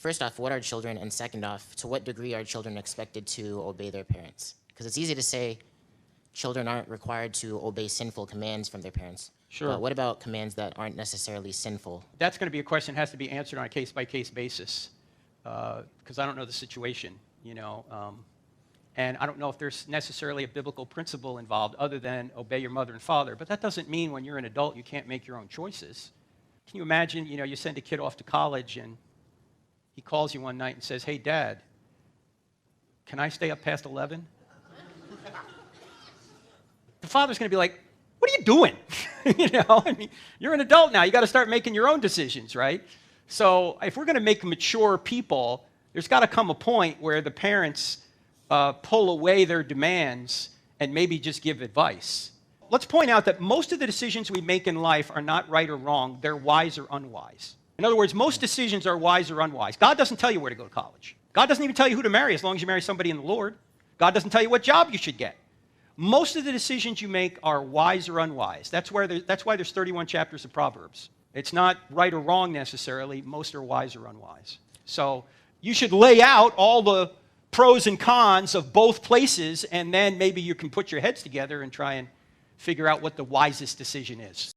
first off, what are children? And second off, to what degree are children expected to obey their parents? Because it's easy to say children aren't required to obey sinful commands from their parents. Sure. But what about commands that aren't necessarily sinful? That's going to be a question that has to be answered on a case-by-case basis, because I don't know the situation, and I don't know if there's necessarily a biblical principle involved other than obey your mother and father. But that doesn't mean when you're an adult you can't make your own choices. Can you imagine, you send a kid off to college and he calls you one night and says, "Hey, Dad, can I stay up past 11?" The father's going to be like, "What are you doing?" You're an adult now. You got to start making your own decisions, right? So if we're going to make mature people, there's got to come a point where the parents pull away their demands and maybe just give advice. Let's point out that most of the decisions we make in life are not right or wrong. They're wise or unwise. In other words, most decisions are wise or unwise. God doesn't tell you where to go to college. God doesn't even tell you who to marry as long as you marry somebody in the Lord. God doesn't tell you what job you should get. Most of the decisions you make are wise or unwise. That's why there's 31 chapters of Proverbs. It's not right or wrong necessarily. Most are wise or unwise. So you should lay out all the pros and cons of both places, and then maybe you can put your heads together and try and figure out what the wisest decision is.